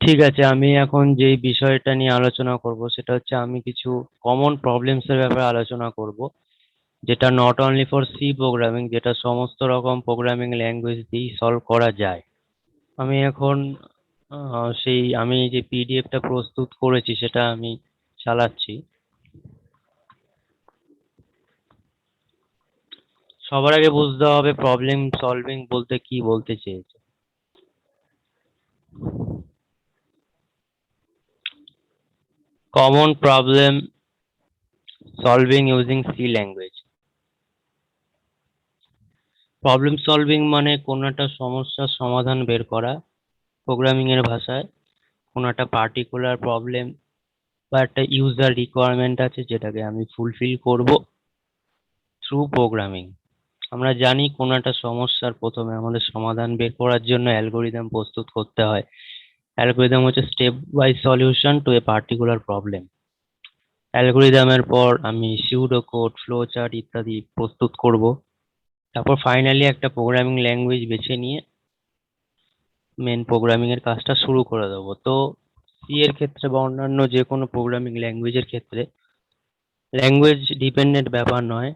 ঠিক আছে, আমি এখন যেই বিষয়টা নিয়ে আলোচনা করব সেটা হচ্ছে আমি কিছু কমন প্রবলেমস এর ব্যাপারে আলোচনা করব, যেটা not only for C programming, যেটা সমস্ত রকম প্রোগ্রামিং ল্যাঙ্গুয়েজ দিয়েই সলভ করা যায়। আমি এখন আমি যে পিডিএফটা প্রস্তুত করেছি সেটা আমি চালাচ্ছি। সবার আগে বুঝতে হবে প্রবলেম সলভিং বলতে কি বলতে চেয়েছে। Common problem solving using C language. Problem solving মানে কোনো একটা সমস্যার সমাধান বের করা প্রোগ্রামিং এর ভাষায়। কোনো একটা পার্টিকুলার প্রবলেম বা একটা ইউজার রিকোয়ারমেন্ট আছে যেটাকে আমি ফুলফিল করব থ্রু প্রোগ্রামিং। আমরা জানি কোনো একটা সমস্যার প্রথমে আমাদের সমাধান বের করার জন্য অ্যালগোরিদম প্রস্তুত করতে হয়। অ্যালগোরিদম হচ্ছে step by solution to a particular problem. অ্যালগোরিদমের পর আমি সিউডো কোড, ফ্লো চার্ট ইত্যাদি প্রস্তুত করব। তারপর ফাইনালি একটা প্রোগ্রামিং ল্যাঙ্গুয়েজ বেছে নিয়ে মেন প্রোগ্রামিং এর কাজটা শুরু করে দেবো। তো সি এর ক্ষেত্রে বা অন্যান্য যে কোনো প্রোগ্রামিং ল্যাঙ্গুয়েজের ক্ষেত্রে ল্যাঙ্গুয়েজ ডিপেন্ডেন্ট ব্যাপার নয়।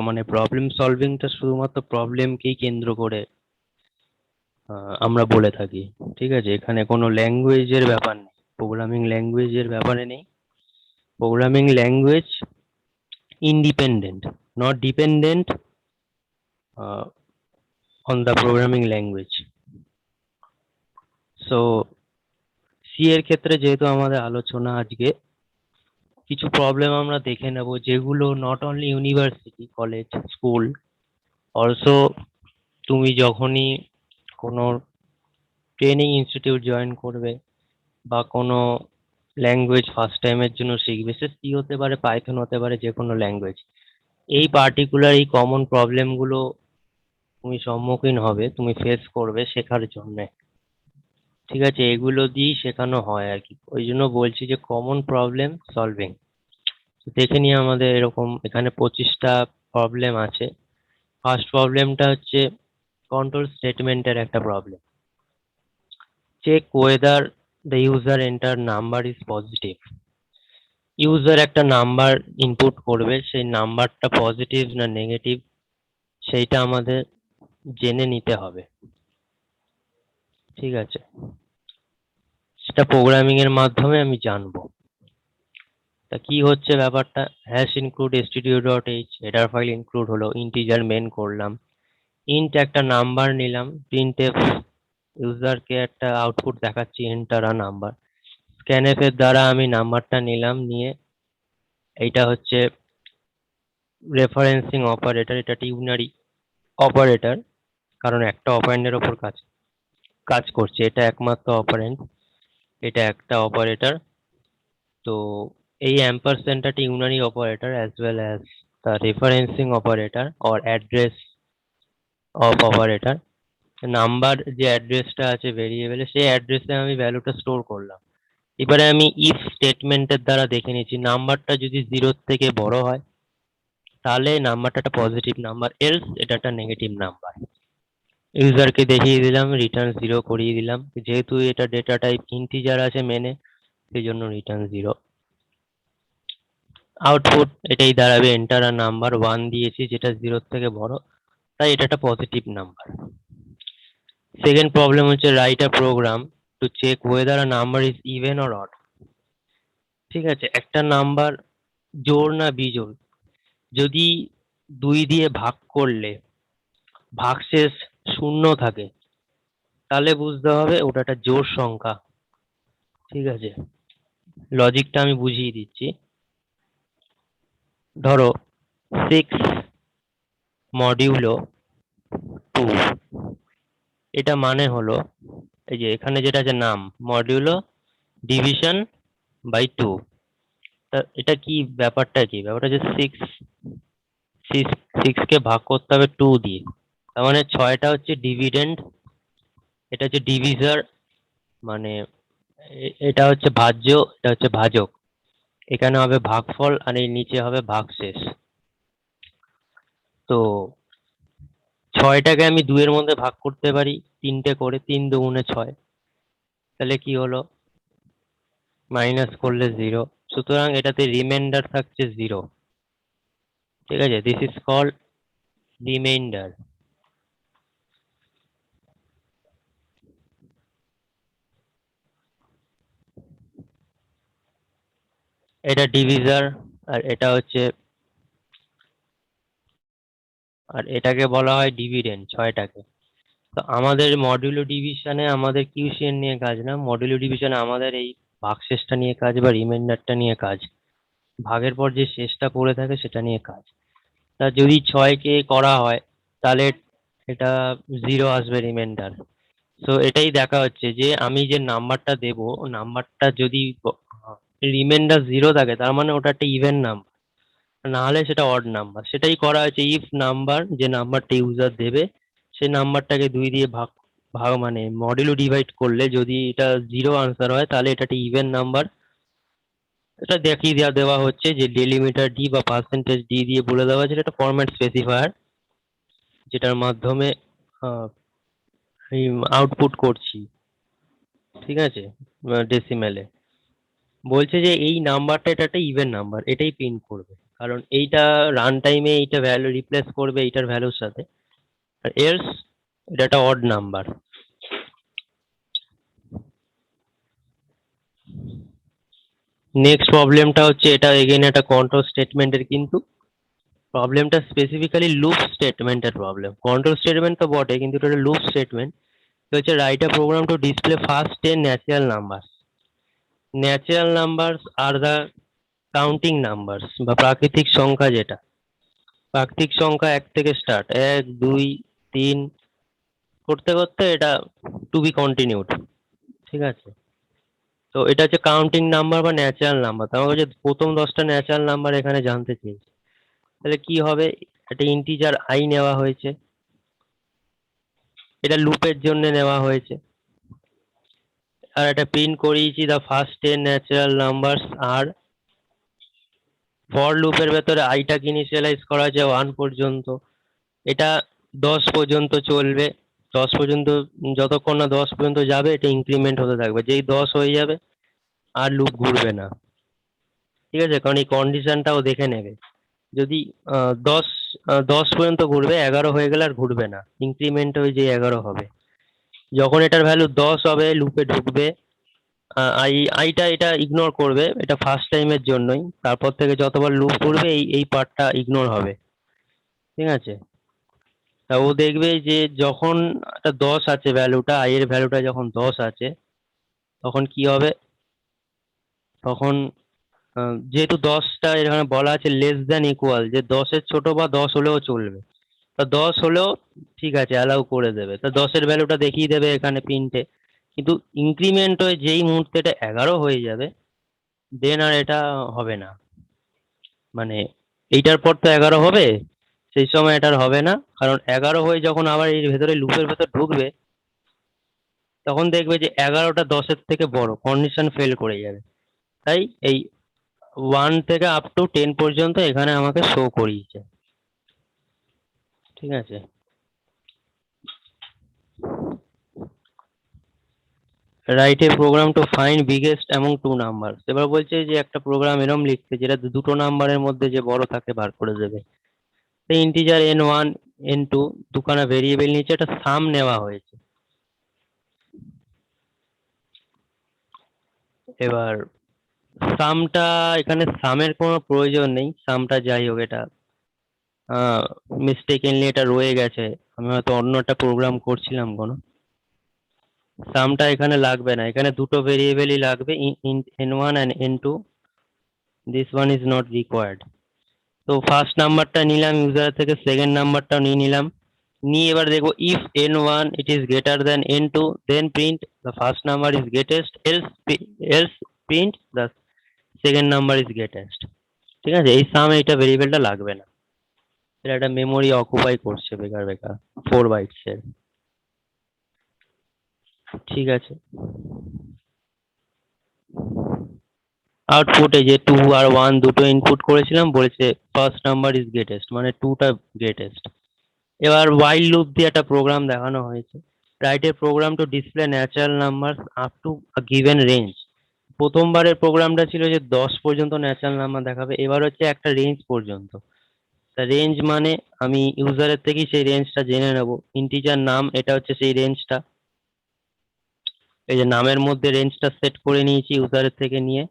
মানে প্রবলেম সলভিংটা শুধুমাত্র প্রবলেমকেই কেন্দ্র করে আমরা বলে থাকি। ঠিক আছে, এখানে কোনো ল্যাঙ্গুয়েজের ব্যাপার নেই, প্রোগ্রামিং ল্যাঙ্গুয়েজের ব্যাপারে নেই। Programming language independent, not dependent on the programming language. So C এর ক্ষেত্রে যেহেতু আমাদের আলোচনা আজকে, কিছু প্রবলেম আমরা দেখে নেব যেগুলো not only university, college, school, also তুমি যখনই কোনো ট্রেনিং ইনস্টিটিউট জয়েন করবে বা কোনো ল্যাঙ্গুয়েজ ফার্স্ট টাইমের জন্য শিখবে, সে সি হতে পারে, পাইথন হতে পারে, যে কোনো ল্যাঙ্গুয়েজ, এই পার্টিকুলার এই কমন প্রবলেমগুলো তুমি সম্মুখীন হবে, তুমি ফেস করবে শেখার জন্যে। ঠিক আছে, এগুলো দিয়েই শেখানো হয় আর কি, ওই জন্য বলছি যে কমন প্রবলেম সলভিং। দেখে নিয়ে আমাদের এরকম এখানে 25টা প্রবলেম আছে। ফার্স্ট প্রবলেমটা হচ্ছে কন্ট্রোল স্টেটমেন্টের একটা problem. Check whether the user enter number is positive. User একটা নাম্বার ইনপুট করবে, সেই নাম্বারটা পজিটিভ না নেগেটিভ সেইটা আমাদের জেনে নিতে হবে। ঠিক আছে, সেটা প্রোগ্রামিং এর মাধ্যমে আমি জানবো। তা কি হচ্ছে ব্যাপারটা, hash include stdio dot H header file include হলো, ইন্টিজার মেন করলাম, ইন্ট একটা নাম্বার নিলাম, প্রিন্টএফ ইউজারকে একটা আউটপুট দেখাচ্ছি এন্টার আ নাম্বার। স্ক্যানএফ এর দ্বারা আমি নাম্বারটা নিলাম, নিয়ে এইটা হচ্ছে রেফারেন্সিং অপারেটর, এটা টিউনারি অপারেটর, কারণ একটা অপারেন্ডের ওপর কাজ কাজ করছে, এটা একমাত্র অপারেন্ড, এটা একটা অপারেটর। তো এই অ্যাম্পারস্যান্ডটা unary operator as well as the referencing operator or address of operator. Number যে অ্যাড্রেসটা আছে ভেরিয়েবলে, সেই অ্যাড্রেসে আমি ভ্যালুটা স্টোর করলাম। এবারে আমি ইফ স্টেটমেন্টের দ্বারা দেখে নিচ্ছি নাম্বারটা যদি জিরোর থেকে বড় হয় তাহলে নাম্বারটা একটা পজিটিভ নাম্বার, এলস এটা একটা নেগেটিভ নাম্বার। ইউজারকে দেখিয়ে দিলাম, রিটার্ন জিরো করিয়ে দিলাম, যেহেতু এটা ডেটা টাইপ ইন্টিজার আছে মেনে, সেই জন্য রিটার্ন জিরো। আউটপুট এটাই দাঁড়াবে, এন্টার আ নাম্বার, ওয়ান দিয়েছি যেটা জিরোর থেকে বড়, তাই এটা একটা পজিটিভ নাম্বার। সেকেন্ড প্রবলেম হচ্ছে write a program to check whether a number is even or odd. ঠিক আছে, একটা নাম্বার জোড় না বিজোড়, যদি 2 দিয়ে ভাগ করলে ভাগশেষ শূন্য থাকে তাহলে বুঝতে হবে ওটা একটা জোড় সংখ্যা। ঠিক আছে, লজিকটা আমি বুঝিয়ে দিচ্ছি। ধরো 6 মডিউলো 2, এটা মানে হলো এই যে এখানে যেটা আছে নাম মডিউলো ডিভিশন বাই 2। তা এটা কি ব্যাপারটা, কি ব্যাপারটা যে সিক্স কে ভাগ করতে হবে 2 দিয়ে, তার মানে 6টা হচ্ছে ডিভিডেন্ড, এটা হচ্ছে ডিভিজার, মানে এটা হচ্ছে ভাজ্য, এটা হচ্ছে ভাজক। এখানে হবে ভাগফল আর এই নিচে হবে ভাগশেষ। তো 6টাকে আমি 2 এর মধ্যে ভাগ করতে পারি 3টে করে, 3 দুগুণে 6, তাহলে কি হলো, মাইনাস করলে 0, সুতরাং এটাতে রিমাইন্ডার থাকছে 0। ঠিক আছে, দিস ইজ কল্ড রিমাইন্ডার। এটা ডিভিজার, আর এটা হচ্ছে, আর এটাকে বলা হয় ডিভিডেন্ড 6টাকে। তো আমাদের মডুলো ডিভিশনে আমাদের কিউসিএন নিয়ে কাজ না, মডুলো ডিভিশনে আমাদের এই ভাগশেষটা নিয়ে কাজ বা রিমাইন্ডারটা নিয়ে কাজ, ভাগের পর যে শেষটা পড়ে থাকে সেটা নিয়ে কাজ। তা যদি 6কে করা হয় তাহলে এটা 0 আসবে রিমাইন্ডার। তো এটাই দেখা হচ্ছে যে আমি যে নাম্বারটা দেবো, নাম্বারটা যদি রিমাইন্ডার 0 থাকে তার মানে ওটা একটা ইভেন নাম্বার, না হলে সেটা অড নাম্বার। সেটাই করা হয়েছে, ইফ নাম্বার, যে নাম্বারটা ইউজার দেবে সেই নাম্বারটাকে 2 দিয়ে ভাগ ভাগ মানে মডুলো ডিভাইড করলে যদি এটা 0 আনসার হয় তাহলে এটা একটা ইভেন নাম্বার। এটা দেখিয়ে দেওয়া হচ্ছে যে ডেলিমিটার ডি বা পার্সেন্টেজ ডি দিয়ে বলে দেওয়া হচ্ছে, এটা একটা ফরম্যাট স্পেসিফায়ার যেটার মাধ্যমে আউটপুট করছি। ঠিক আছে, ডেসিমেলে বলছে যে এই নাম্বারটা, এটা একটা ইভেন নাম্বার, এটাই প্রিন্ট করবে, কারণ এইটা রান টাইমে এইটা ভ্যালু রিপ্লেস করবে এইটার ভ্যালুর সাথে, আর এলস এটা একটা অড নাম্বার। নেক্সট প্রবলেমটা হচ্ছে, এটা এগেইন একটা কন্ট্রোল স্টেটমেন্টের, কিন্তু প্রবলেমটা স্পেসিফিক্যালি লুপ স্টেটমেন্টের প্রবলেম। কন্ট্রোল স্টেটমেন্ট তো বটে, কিন্তু এটা একটা লুপ স্টেটমেন্ট। তো হচ্ছে write a program to display first 10 natural numbers. Natural numbers are the counting numbers বা প্রাকৃতিক সংখ্যা, যেটা প্রাকৃতিক সংখ্যা 1 থেকে স্টার্ট, 1 2 3 করতে করতে এটা টু বি কন্টিনিউড। ঠিক আছে, তো এটা হচ্ছে কাউন্টিং নাম্বার বা ন্যাচারাল নাম্বার। তো আমার কাছে প্রথম 10টা ন্যাচারাল নাম্বার এখানে জানতে চেয়েছে, তাহলে কি হবে, একটা ইন্টিজার আই নেওয়া হয়েছে, এটা লুপের জন্য নেওয়া হয়েছে, আর এটা প্রিন্ট করিয়েছি দ্য ফার্স্ট 10 ন্যাচারাল নাম্বারস আর। ফর লুপের ভেতরে আইটাকে ইনিশিয়ালাইজ করা হয়েছে 1 পর্যন্ত, এটা 10 পর্যন্ত চলবে। 10 পর্যন্ত, যতক্ষণ না 10 পর্যন্ত যাবে এটা ইনক্রিমেন্ট হতে থাকবে, যেই 10 হয়ে যাবে আর লুপ ঘুরবে না। ঠিক আছে, কারণ এই কন্ডিশনটাও দেখে নেবে, যদি 10 10 পর্যন্ত ঘুরবে, 11 হয়ে গেলে আর ঘুরবে না, ইনক্রিমেন্ট হয়ে যে 11 হবে। যখন এটার ভ্যালু 10 হবে লুপে ঢুকবে, আইটা এটা ইগনোর করবে, এটা ফার্স্ট টাইমের জন্যই, তারপর থেকে যতবার লুপ ঘুরবে এই পার্টটা ইগনোর হবে। ঠিক আছে, তা ও দেখবে যে যখন একটা 10 আছে ভ্যালুটা, আই এর ভ্যালুটা যখন 10 আছে তখন কি হবে, তখন যেহেতু 10টা এখানে বলা আছে লেস দ্যান ইকুয়াল, যে 10-এর ছোট বা 10 হলেও চলবে, তা 10 হলেও ঠিক আছে অ্যালাউ করে দেবে, তা 10-এর ভ্যালুটা দেখিয়ে দেবে এখানে প্রিন্টে। কিন্তু ইনক্রিমেন্ট হয়ে যেই মুহূর্তে এটা 11 হয়ে যাবে দেন আর এটা হবে না, মানে এইটার পর তো 11 হবে, সেই সময় এটার হবে না, কারণ 11 হয়ে যখন আবার এর ভেতরে লুপের ভেতর ঢুকবে তখন দেখবে যে 11টা 10-এর থেকে বড়, কন্ডিশন ফেল করে যাবে। তাই এই 1 থেকে আপ টু 10 পর্যন্ত এখানে আমাকে শো করিয়েছে। ঠিক আছে, write a program to find biggest among two number. এবার বলছে যে একটা প্রোগ্রাম এরম লিখতে যেটা দুটো নাম্বারের মধ্যে যে বড় থাকে বার করে দেবে। ইন্টিজার n1 n2 দুখানা ভেরিয়েবল নিচে একটা সাম নেওয়া হয়েছে। এবার সামটা, এখানে সামের কোনো প্রয়োজন নেই, সামটা যাই হোক, এটা মিস্টেকেনলি এটা রয়ে গেছে, আমি হয়তো অন্য একটা প্রোগ্রাম করছিলাম কোনো, সামটা এখানে লাগবে না, এখানে দুটো ভেরিয়েবলই লাগবে, n1 and n2, this one is not required। তো ফার্স্ট নাম্বারটা নিলাম ইউজার থেকে, সেকেন্ড নাম্বারটাও নিয়ে নিলাম, নিয়ে এবার দেখবো if n1 it is greater than n2 then print the first number is greatest, else print the second number is greatest। ঠিক আছে, এই সাম এইটা ভেরিয়েবলটা লাগবে না, এটা একটা মেমোরি অকুপাই করছে বেকার বেকার 4 বাইটস এর। ঠিক আছে, আউটপুটে যে 2 আর 1 দুটো ইনপুট করেছিলাম, বলেছে ফার্স্ট নাম্বার ইজ গ্রেটেস্ট, মানে 2টা গ্রেটেস্ট। এবার while লুপ দিয়ে একটা প্রোগ্রাম দেখানো হয়েছে, write a program to display natural number up to a given range. প্রথমবারের প্রোগ্রামটা ছিল যে 10 পর্যন্ত ন্যাচারাল নাম্বার দেখাবে, এবার হচ্ছে একটা রেঞ্জ পর্যন্ত। তা রেঞ্জ মানে আমি ইউজারের থেকেই সেই রেঞ্জটা জেনে নেব। ইন্টিজার নাম, এটা হচ্ছে সেই রেঞ্জটা। এই যে নামের মধ্যে রেঞ্জটা সেট করে নিয়েছি ইউজারের থেকে নিয়ে।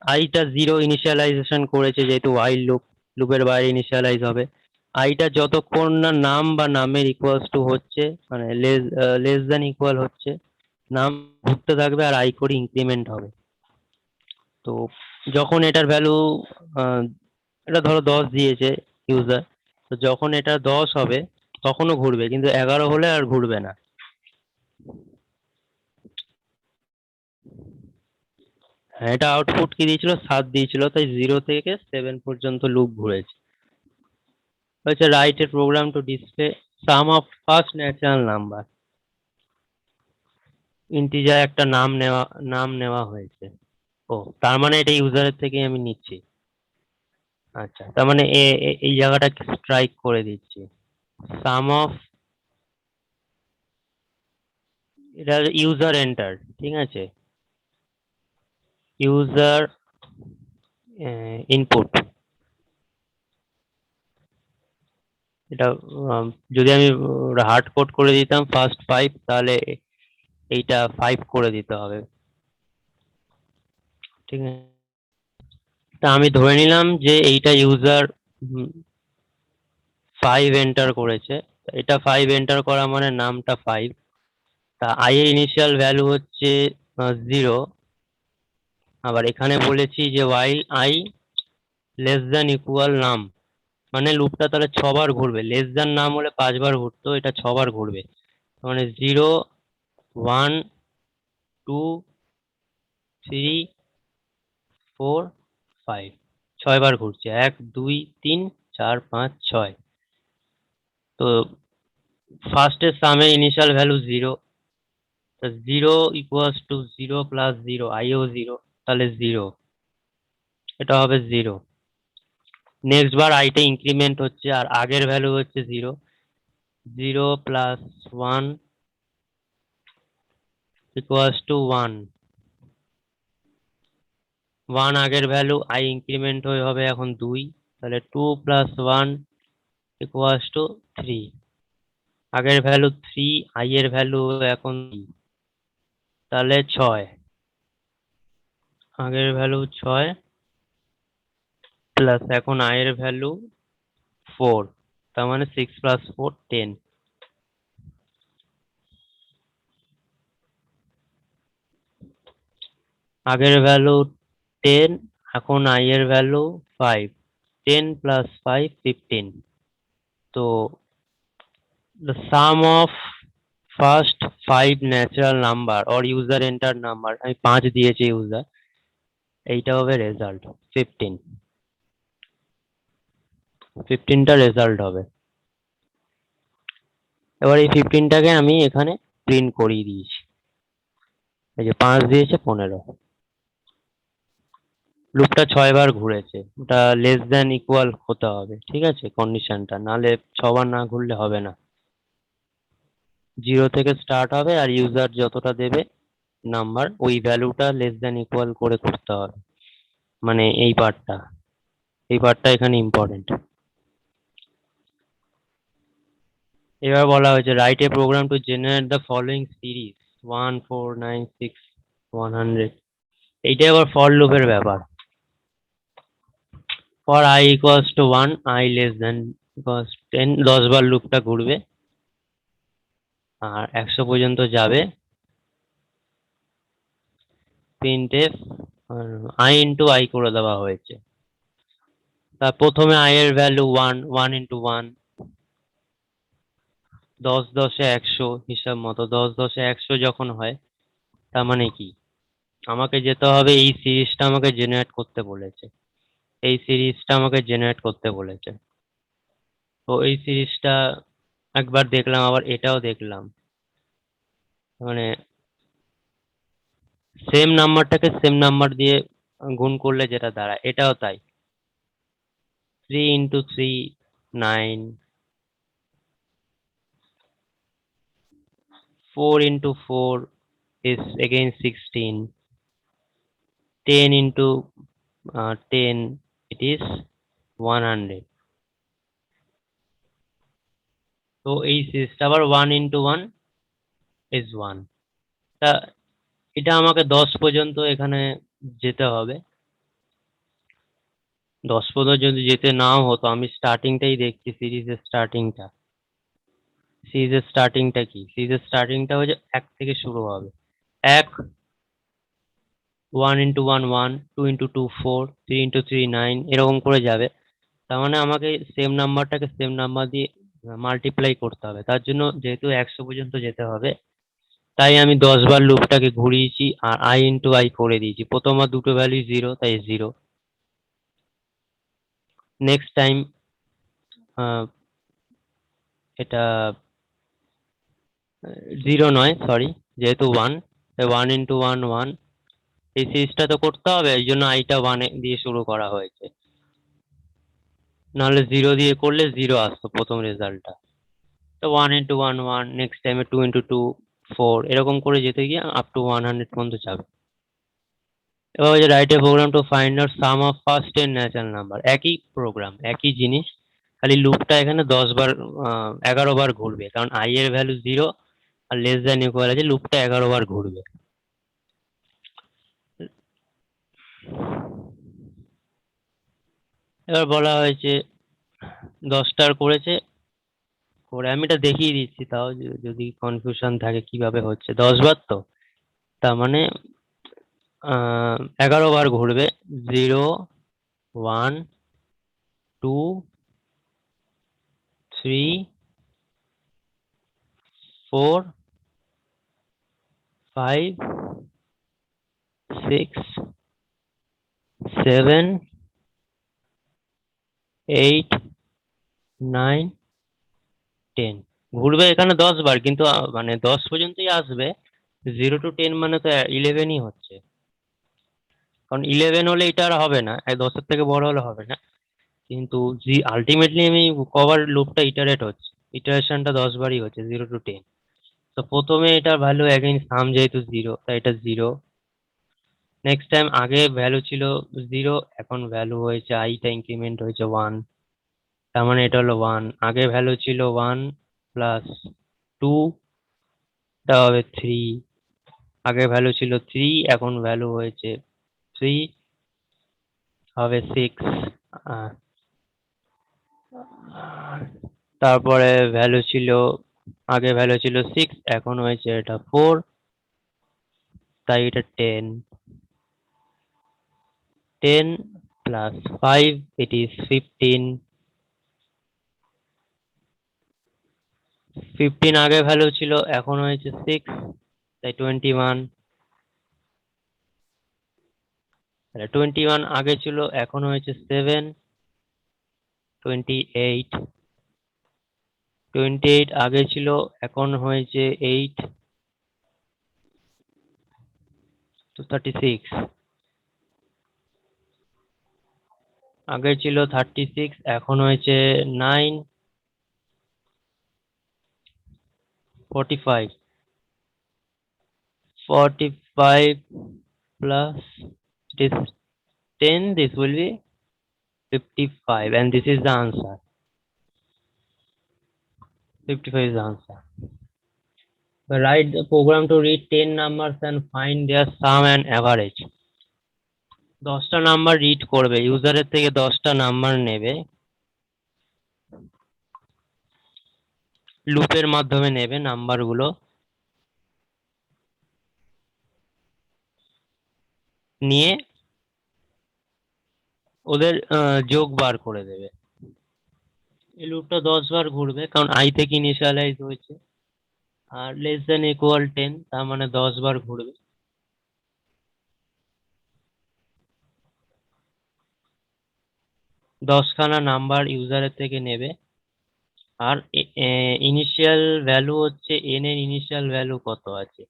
আইটা জিরো ইনিশিয়ালাইজেশন করেছে, যেহেতু while লুপের বাইরে ইনিশিয়ালাইজ হবে। আইটা যতক্ষণ না নাম বা নামের ইকুয়ালস টু হচ্ছে, মানে লেস দ্যান ইকুয়াল হচ্ছে, নাম ঘুরতে থাকবে আর আই করে ইনক্রিমেন্ট হবে। তো যখন এটার ভ্যালু, এটা ধরো 10 দিয়েছে ইউজার, তো যখন এটা 10 হবে তখনও ঘুরবে, কিন্তু 11 হলে আর ঘুরবে না। হ্যাঁ, এটা আউটপুট কি দিয়েছিল, 7 দিয়েছিল, তাই 0 থেকে 7 পর্যন্ত লুপ ঘুরেছে। হচ্ছে write a program to display sum of first natural number. Integer একটা নাম নেওয়া হয়েছে। ও, তার মানে এটা ইউজারের থেকে আমি নিচ্ছি। আচ্ছা, তার মানে এই জায়গাটা স্ট্রাইক করে দিচ্ছি। সাম অফ, এটা ইউজার এন্টার, ঠিক আছে, ইউজার ইনপুট। এটা যদি আমি হার্ড কোড করে দিতাম ফার্স্ট 5, তাহলে এইটা 5 করে দিতে হবে, ঠিক আছে। তা আমি ধরে নিলাম যে এইটা ইউজার 5 এন্টার করেছে। এটা 5 এন্টার করা মানে নামটা 5। তা আই এর ইনিশিয়াল ভ্যালু হচ্ছে 0। আবার এখানে বলেছি যে while i less than equal নাম, মানে লুপটা তাহলে 6 বার ঘুরবে। লেস দ্যান নাম হলে 5 বার ঘুরতো, এটা 6 বার ঘুরবে। মানে 0, 1, 2, 3, 4, 5, 6 বার ঘুরছে। 1, 2, 3, 4, 5, 6। তো ফার্স্টের সামের ইনিশিয়াল ভ্যালু 0, তা 0 ইকুয়ালস টু 0 প্লাস 0, আইও 0, তাহলে 0, এটা হবে 0। নেক্সট বার আইটা ইনক্রিমেন্ট হচ্ছে আর আগের ভ্যালু হচ্ছে 0। 0 প্লাস 1 ইকুয়ালস টু 1। 1 আগের ভ্যালু, আই ইনক্রিমেন্ট হয়ে হবে এখন 2, তাহলে 2 প্লাস 1 ইকুয়ালস টু 3। আগের ভ্যালু 3, আই এর ভ্যালু এখন 3, তাহলে 6। আগের ভ্যালু 6 প্লাস এখন আই এর ভ্যালু 4, তার মানে 6 প্লাস 4, 10। আগের ভ্যালু 10, এখন আই এর ভ্যালু 5। 10 প্লাস 5, 15। তো the sum of first 5 natural number or user entered number, আমি 5 দিয়েছি ইউজার, এইটা হবে রেজাল্ট 15। 15টা রেজাল্ট হবে। এবার এই 15টাকে আমি এখানে প্রিন্ট করিয়ে দিয়েছি। এই যে 5 দিয়েছে 15। লুপটা 6 বার ঘুরেছে, ওটা লেস দ্যান ইকুয়াল হতে হবে, ঠিক আছে কন্ডিশনটা, নাহলে 6 বার না ঘুরলে হবে না। 0 থেকে স্টার্ট হবে আর ইউজার যতটা দেবে নাম্বার, ওই ভ্যালুটা লেস দ্যান ইকুয়াল করে করতে হবে। মানে এই পার্টটা এখানে ইম্পর্টেন্ট। এবার বলা হয়েছে write a program to generate the following series 1, 4, 9, 6, 100। এইটা আবার ফর লুপের ব্যাপার। For I equals to 1, I less than equals 10, 10 বার লুপটা ঘুরবে আর 100 পর্যন্ত যাবে। প্রিন্টএফ I ইন্টু I করে দেওয়া হয়েছে। তা প্রথমে I এর ভ্যালু 1, 1 ইন্টু 1, 10 10 100 হিসাব মতো। 10 10 100 যখন হয়, তার মানে কি, আমাকে যেতে হবে, এই সিরিজটা আমাকে জেনারেট করতে বলেছে। এই সিরিজটা আমাকে জেনারেট করতে বলেছে। তো এই সিরিজটা একবার দেখলাম, আবার এটাও দেখলাম। মানে সেম নাম্বারটাকে সেম নাম্বার দিয়ে গুণ করলে যেটা দাঁড়ায়, এটাও তাই। 3 into 3, 9, 4 into 4 is again 16. 10 into 10, it is 100. তো এই সিরিজটা আবার 1 into 1 is 1. তা এটা আমাকে 10 পর্যন্ত এখানে যেতে হবে। 10 পর্যন্ত যদি যেতে নাও হতো, আমি স্টার্টিংটাই দেখছি, সিরিজের স্টার্টিংটা। সিরিজের স্টার্টিংটা কি? সিরিজের স্টার্টিংটা হচ্ছে 1 থেকে শুরু হবে। 1, 1 into 1 1, 2 into 2 4, 3 into 3 9, এরকম করে যাবে। তার মানে আমাকে সেম নাম্বারটাকে সেম নাম্বার দিয়ে মাল্টিপ্লাই করতে হবে। তার জন্য যেহেতু 100 পর্যন্ত যেতে হবে, তাই আমি 10 বার লুপটাকে ঘুরিয়েছি আর i into i করে দিয়েছি। প্রথম আর দুটো ভ্যালু 0, তাই 0। নেক্সট টাইম এটা 0 নয়, সরি, যেহেতু 1, তাই 1 into 1 1। এই সিরিজটা তো করতে হবে, এই জন্য আইটা 1 দিয়ে শুরু করা হয়েছে। নাহলে 0 দিয়ে করলে 0 আসতো প্রথম রেজাল্টটা। তো 1 into 1 1, নেক্সট টাইমে 2 into 2 4, এরকম করে যেতে গিয়ে আপ টু 100 পর্যন্ত যাবে। এবার হচ্ছে write a program to find out sum of first 10 natural number. একই প্রোগ্রাম, একই জিনিস, খালি লুপটা এখানে 10 বার 11 বার ঘুরবে, কারণ i এর ভ্যালু 0 আর লেস দ্যান ইকুয়াল আছে, লুপটা 11 বার ঘুরবে। এবার বলা হয়েছে 10টার করেছে, করে আমি এটা দেখিয়ে দিচ্ছি, তাও যদি কনফিউশন থাকে কিভাবে হচ্ছে। 10 বার তো, তার মানে 11 বার ঘুরবে। 0 1 2 3 4 5 6 7 8 9 10 ঘুরবে এখানে 10 বার, কিন্তু মানে 10 পর্যন্তই আসবে। 0 to 10 মানে তো 11ই হচ্ছে, কারণ 11 হলে এটা আর হবে না, 10-এর থেকে বড় হলে হবে না। কিন্তু আলটিমেটলি আমি কভার লুপটা ইটারেট হচ্ছে, ইটারেশনটা 10 বারই হচ্ছে 0 to 10। তো প্রথমে এটার ভ্যালু অ্যাগেইন সাম যেহেতু 0, তাই এটা 0। নেক্সট টাইম আগে ভ্যালু ছিল 0, এখন ভ্যালু হয়েছে আইটা ইনক্রিমেন্ট হয়েছে 1, তার মানে এটা হলো 1। আগে ভ্যালু ছিল 1 প্লাস 2, তা হবে 3। আগে ভ্যালু ছিল 3, এখন ভ্যালু হয়েছে 3, হবে 6। তারপরে ভ্যালু ছিল, আগে ভ্যালু ছিল 6, এখন হয়েছে এটা 4, তাই এটা 10। 10 plus 5, it is 15। 15 আগে ভ্যালু ছিল, এখন হয়েছে 6, তাই 21। 21 আগে ছিল, এখন হয়েছে 7, 28। 28 আগে ছিল, এখন হয়েছে 8, তো 36। আগে ছিল 36, এখন হয়েছে 9, 45। 45 plus it is 10, this will be 55, and this is the answer. 55 is the answer. Write the program to read 10 numbers and find their sum and average. 10টা নাম্বার রিড করবে, ইউজারের থেকে 10টা নাম্বার নেবে, লুপের মাধ্যমে নেবে নাম্বারগুলো, নিয়ে ওদের যোগ বার করে দেবে। এই লুপটা 10 বার ঘুরবে, কারণ i থেকে ইনিশিয়ালাইজ হয়েছে, আর লেস দেন ইকুয়াল 10, তার মানে 10 বার ঘুরবে। 10খানা নাম্বার ইউজারের থেকে নেবে, আর ইনিশিয়াল ভ্যালু হচ্ছে n এর ইনিশিয়াল ভ্যালু কত আছে,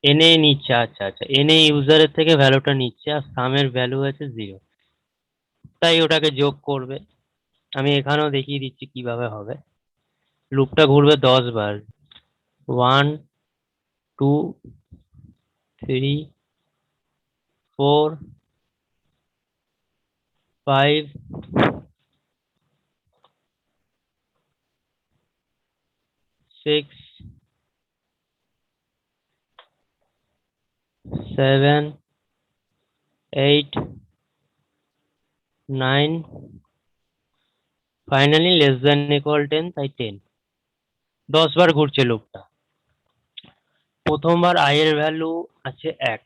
n এ নিচ্ছে। আচ্ছা আচ্ছা, n এ ইউজারের থেকে ভ্যালুটা নিচ্ছে, আর সামের ভ্যালু আছে 0, তাই ওটাকে যোগ করবে। আমি এখানেও দেখিয়ে দিচ্ছি কিভাবে হবে। লুপটা ঘুরবে 10 বার। 1 2 3 4 5 6 7 8 9 ফাইনালি লেস দেন ইকুয়াল 10, তাই 10। 10 বার ঘুরছে লুপটা। প্রথমবার i এর ভ্যালু আছে 1,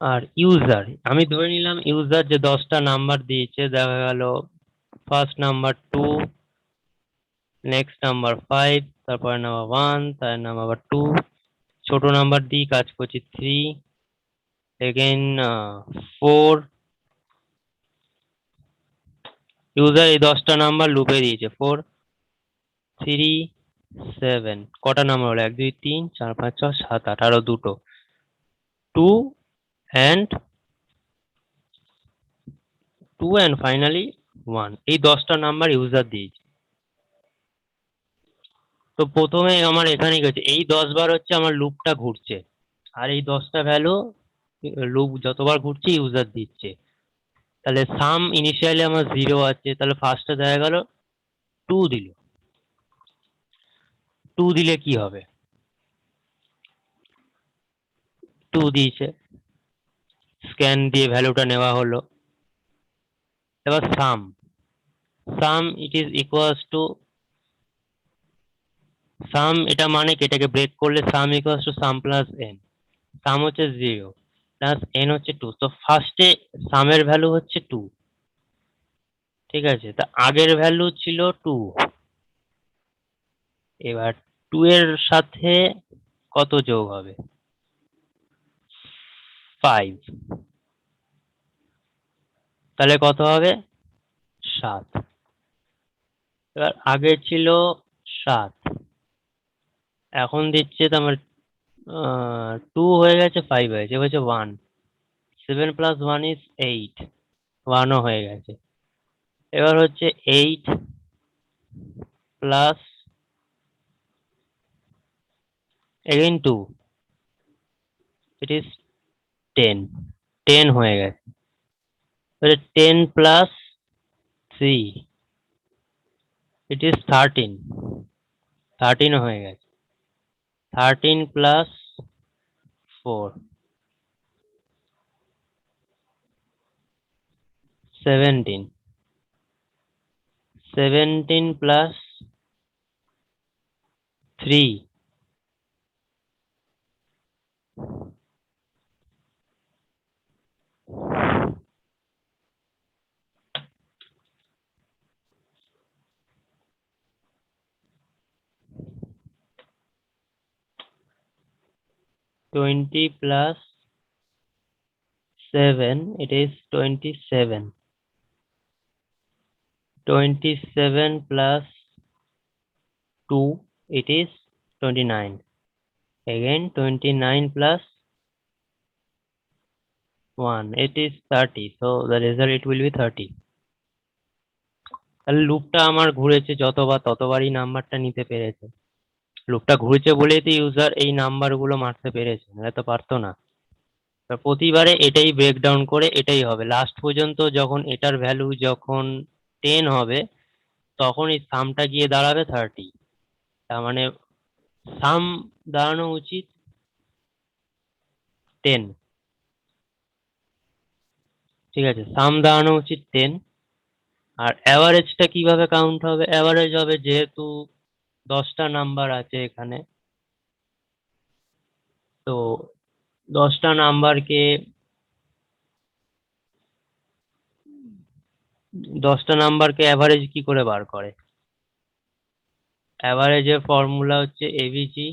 আর ইউজার, আমি ধরে নিলাম ইউজার যে 10টা নাম্বার দিয়েছে, দেখা গেল ফার্স্ট নাম্বার 2, নেক্সট নাম্বার 5, তারপরে নাম্বার 1, তার নাম্বার 2, ছোট নাম্বার দিয়ে কাজ করছি 3, এগেইন 4। ইউজার এই 10টা নাম্বার লুপে দিয়েছে 4 3 7, কটা নাম্বার হলো 1 2 3 4 5 6 7 8, আরো দুটো 2 and 2 and finally 1, এই 10টা নাম্বার ইউজার দিয়েছে। তো প্রথমে আমার এখানে গেছে এই 10 বার হচ্ছে আমার লুপটা ঘুরছে, আর এই 10টা ভ্যালু লুপ যতবার ঘুরছে ইউজার দিচ্ছে। তাহলে সাম ইনিশিয়ালি আমার 0 আছে, তাহলে ফার্স্টে দেখা গেল 2 দিল। 2 দিলে কি হবে? 2 দিয়েছে, স্ক্যান দিয়ে ভ্যালুটা নেওয়া হলো। এবার sum it is equals to sum, এটা মানে কি, এটাকে ব্রেক করলে sum equals to sum plus n. Sum হচ্ছে 0 প্লাস এন হচ্ছে 2, তো ফার্স্টে সামের ভ্যালু হচ্ছে 2, ঠিক আছে? তা আগের ভ্যালু ছিল 2, এবার 2 এর সাথে কত যোগ হবে? 5, তাহলে কত হবে? 7। এবার আগে ছিল 7, এখন দিচ্ছে তো আমার 2 হয়ে গেছে 5 হয়েছে, এবার হচ্ছে 1, 7 প্লাস 1 ইজ 8, 1ও হয়ে গেছে। এবার হচ্ছে 8 প্লাস এগেইন 2, ইট ইজ 10, 10 হয়ে গেছে। এবারে 10 প্লাস 3, ইট ইজ 13, 13 হয়ে গেছে। 13 plus 4, 17, 17 plus 3, 20 plus 7, it is 27, 27 plus 2, it is 29, again 29 plus 1, it is 30, so the result it will be 30। তাহলে লুপটা আমার ঘুরেছে যতবার, ততবারই নাম্বারটা নিতে পেরেছে। লুপটা ঘুরেছে বলেই তো ইউজার এই নাম্বারগুলো মারতে পেরেছে, নাহলে তো পারতো না। প্রতিবারে এটাই ব্রেকডাউন করে এটাই হবে লাস্ট পর্যন্ত, যখন এটার ভ্যালু যখন 10 হবে তখন এই সামটা গিয়ে দাঁড়াবে 30। তার মানে সাম দাঁড়ানো উচিত 10, ঠিক আছে? সাম দাঁড়ানো উচিত 10। আর অ্যাভারেজটা কিভাবে কাউন্ট হবে? অ্যাভারেজ হবে যেহেতু 10টা নাম্বার আছে এখানে, তো 10টা নাম্বারকে 10টা নাম্বারকে অ্যাভারেজ কি করে বার করে? অ্যাভারেজের ফর্মুলা হচ্ছে এভিজি,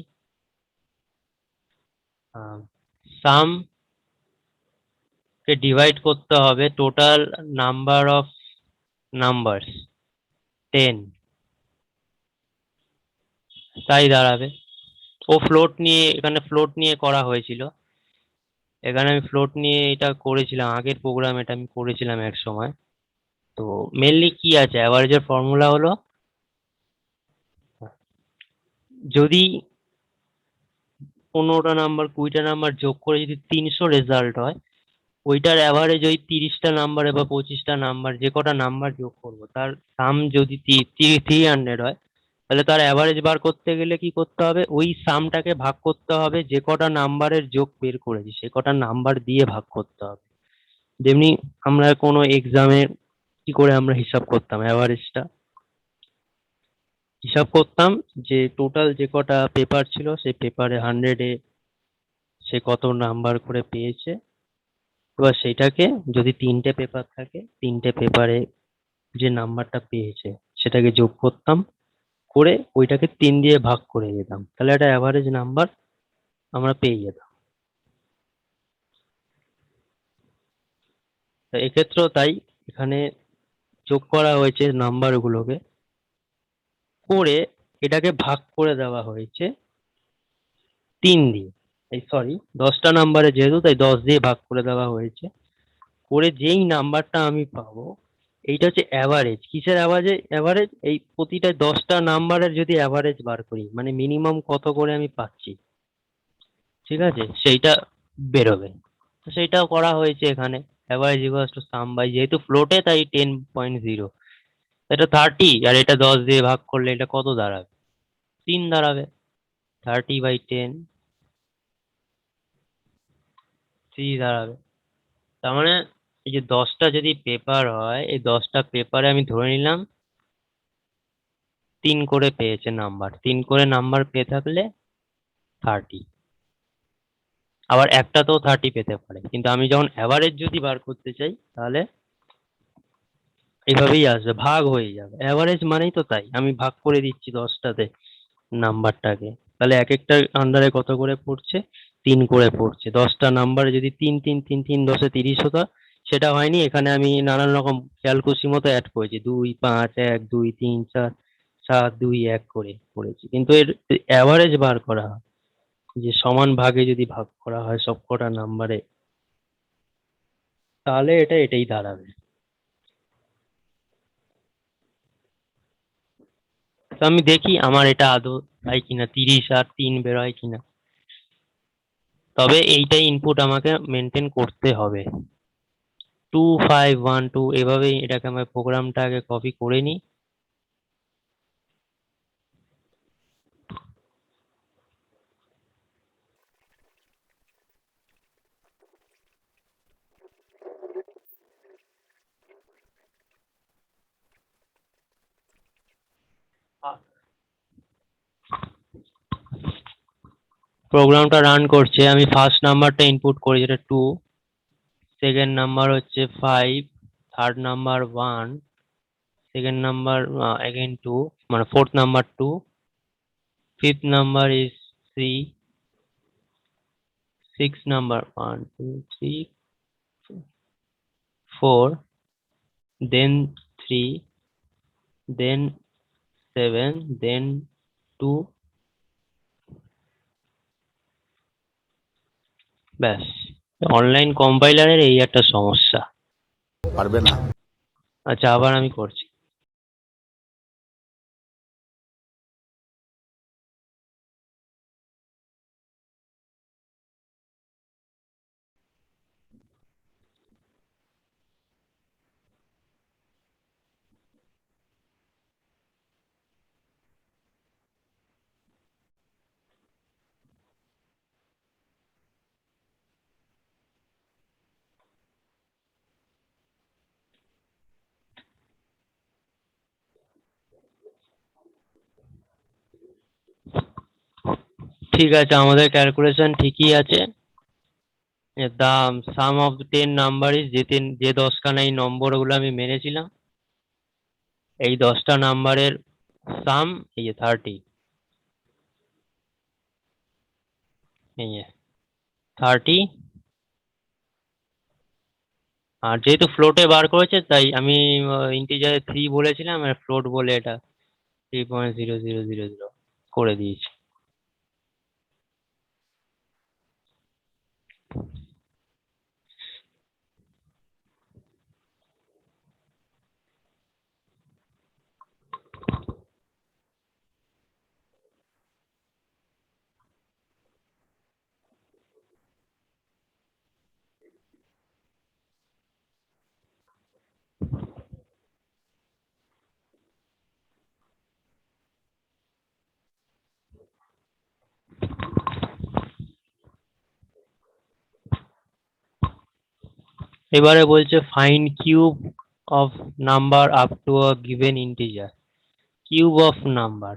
সাম কে ডিভাইড করতে হবে টোটাল নাম্বার অফ নাম্বারস 10, তাই দাঁড়াবে। ও ফ্লোট নিয়ে, এখানে ফ্লোট নিয়ে করা হয়েছিল, এখানে আমি ফ্লোট নিয়ে এটা করেছিলাম, আগের প্রোগ্রাম এটা আমি করেছিলাম এক সময়। তো মেনলি কি আছে, অ্যাভারেজের ফর্মুলা হলো যদি 15টা নাম্বার 20টা নাম্বার যোগ করে যদি 300 রেজাল্ট হয়, ওইটার অ্যাভারেজ ওই 30টা নাম্বারে বা 25টা নাম্বার যে কটা নাম্বার যোগ করবো তার সাম যদি 300 হয়, তাহলে তার অ্যাভারেজ বার করতে গেলে কি করতে হবে, ওই সামটাকে ভাগ করতে হবে যে কটা নাম্বারের যোগ বের করেছি সে কটা নাম্বার দিয়ে ভাগ করতে হবে। যেমনি আমরা কোনো এক্সামে কি করে আমরা হিসাব করতাম অ্যাভারেজটা, হিসাব করতাম যে টোটাল যে কটা পেপার ছিল সেই পেপারে 100-এ সে কত নাম্বার করে পেয়েছে। এবার সেটাকে যদি 3টে পেপার থাকে 3টে পেপারে যে নাম্বারটা পেয়েছে সেটাকে যোগ করতাম, করে ওইটাকে 3 দিয়ে ভাগ করে দিতাম, তাহলে একটা অ্যাভারেজ নাম্বার আমরা পেয়ে যেতাম। তো এক্ষেত্রেও তাই, এখানে যোগ করা হয়েছে নাম্বারগুলোকে, করে এটাকে ভাগ করে দেওয়া হয়েছে 3 দিয়ে, এই সরি 10টা নাম্বারে যেহেতু তাই 10 দিয়ে ভাগ করে দেওয়া হয়েছে, করে যেই নাম্বারটা আমি পাবো, এইটা হচ্ছে অ্যাভারেজ। কিসের অ্যাভারেজ? অ্যাভারেজ এই প্রতিটা 10টা নাম্বারের যদি অ্যাভারেজ বার করি মানে মিনিমাম কত করে আমি পাচ্ছি, ঠিক আছে, সেইটা বেরোবে। তো সেইটাও করা হয়েছে এখানে, average equals to sum by, যেহেতু ফ্লোটে তাই 10.0, এটা 30 আর এটা 10 দিয়ে ভাগ করলে এটা কত দাঁড়াবে, 3 দাঁড়াবে। 30/10 3 দাঁড়াবে। তার মানে এই যে 10টা যদি পেপার হয়, এই 10টা পেপারে আমি ধরে নিলাম 3 করে পেয়েছে নাম্বার, 3 করে নাম্বার পেয়ে থাকলে 30, আবার একটাতেও 30 পেতে পারে, কিন্তু আমি যখন অ্যাভারেজ যদি বার করতে চাই তাহলে এভাবেই আসবে, ভাগ হয়ে যাবে। অ্যাভারেজ মানেই তো তাই, আমি ভাগ করে দিচ্ছি 10টাতে নাম্বারটাকে, তাহলে এক একটা আন্ডারে কত করে পড়ছে, 3 করে পড়ছে। 10টা নাম্বারে যদি 3 3 3 3 10 30 হতো, সেটা হয়নি, এখানে আমি নানান রকম খেয়াল খুশি মতো অ্যাড করেছি, 2 5 1 2 3 4 7 2 1 করে করেছি, কিন্তু এর অ্যাভারেজ বার করা হয় যে সমান ভাগে যদি ভাগ করা হয় সবকটা নাম্বারে, তাহলে এটাই দাঁড়াবে। তো আমি দেখি আমার এটা আদৌ হয় কিনা, 30 আর 3 বেরোয় কিনা। তবে এইটাই ইনপুট আমাকে মেনটেন করতে হবে, 2512 এভাবেই এটাকে আমার প্রোগ্রামটা আগে কপি করে নিই। প্রোগ্রামটা রান করছে, আমি ফার্স্ট নাম্বারটা ইনপুট করি যেটা 2, সেকেন্ড নাম্বার হচ্ছে 5, third number 1, second number again 2, মানে fourth number 2, fifth number is 3, six number 1 2 3 4, then 3, then 7, then 2, ব্যাস। অনলাইন কম্পাইলারের এই একটা সমস্যা। পারবে না। আচ্ছা, আবার আমি করছি। ঠিক আছে, আমাদের ক্যালকুলেশন ঠিকই আছে। দাম সাম অফ 10 নাম্বার ইজ, যে 10খানা এই নম্বরগুলো আমি মেরেছিলাম, এই 10টা নাম্বারের সাম এই যে 30, এই যে 30। আর যেহেতু ফ্লোটে বার করেছে তাই আমি ইন্টিজারে 3 বলেছিলাম আর ফ্লোট বলে এটা 3.0000 করে দিয়েছি। এবারে বলছে find cube of number up to a given integer. Cube of number,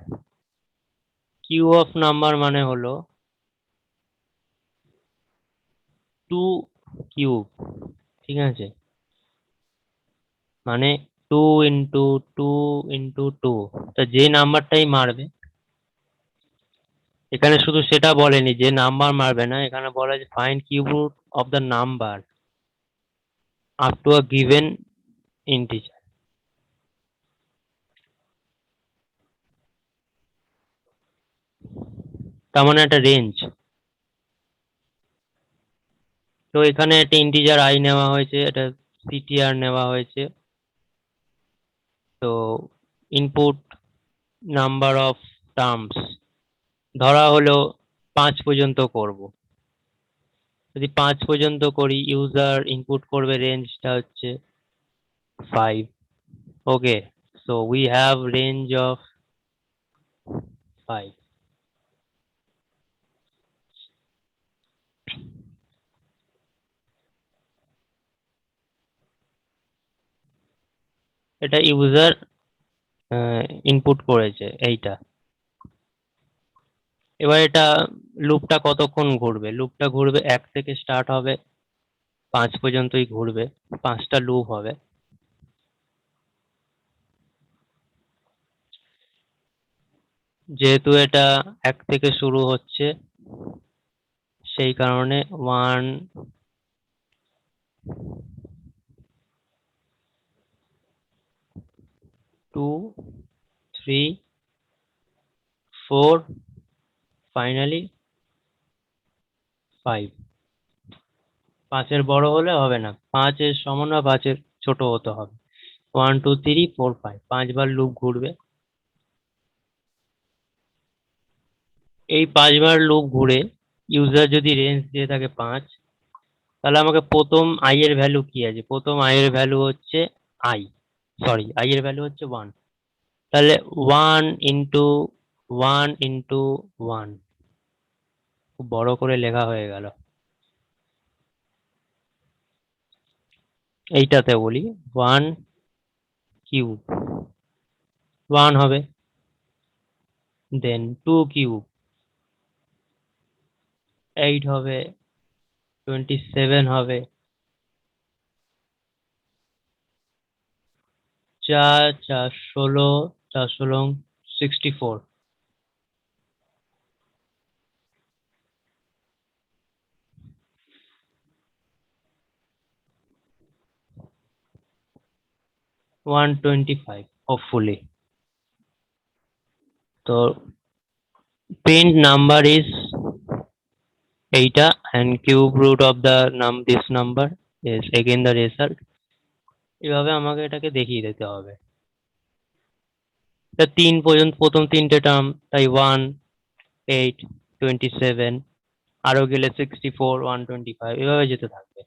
cube of number মানে হলো টু কিউব, ঠিক আছে, মানে two into two into two. তা যে নাম্বারটাই মারবে, এখানে শুধু সেটা বলেনি যে নাম্বার মারবে না, এখানে বলা যে find cube root of the number up to a given integer. তার মানে একটা রেঞ্জ। তো এখানে একটা ইন্টিজার আই নেওয়া হয়েছে, এটা সিটিআর নেওয়া হয়েছে। তো ইনপুট নাম্বার অফ টার্মস ধরা হলো 5 পর্যন্ত করব। যদি 5 পর্যন্ত করি, ইউজার ইনপুট করবে রেঞ্জটা হচ্ছে 5। Okay, so we have range of 5। এটা ইউজার ইনপুট করেছে এইটা। এবার এটা লুপটা কতক্ষণ ঘুরবে? লুপটা ঘুরবে 1 থেকে স্টার্ট হবে, 5 পর্যন্তই ঘুরবে, 5টা লুপ হবে। যেহেতু এটা 1 থেকে শুরু হচ্ছে, সেই কারণে 1, 2, 3, 4, ফাইনালি 5। 5-এর বড় হলে হবে না, 5-এর সমান বা 5-এর ছোট হতে হবে। 1, 2, 3, 4, 5, 5 বার লুপ ঘুরবে। এই 5 বার লুপ ঘুরে ইউজার যদি রেঞ্জ দিয়ে থাকে 5, তাহলে আমাকে প্রথম i এর ভ্যালু কি আছে? প্রথম i এর ভ্যালু হচ্ছে i, সরি, i এর ভ্যালু হচ্ছে 1। তাহলে 1 ইন্টু 1 ইন্টু 1, খুব বড় করে লেখা হয়ে গেল। এইটাতে বলি 1 কিউব 1 হবে, দেন 2 কিউব 8 হবে, 27 হবে, 4 4 16, 4 16 64, 125 hopefully. তো print number is এইটা and cube root of the this number is again the result। এভাবে আমাকে এটাকে দেখিয়ে দিতে হবে। তা 3 পর্যন্ত প্রথম তিনটে টার্ম, তাই 1, 8, 27, আরো গেলে 64, 125, এভাবে যেতে থাকবে।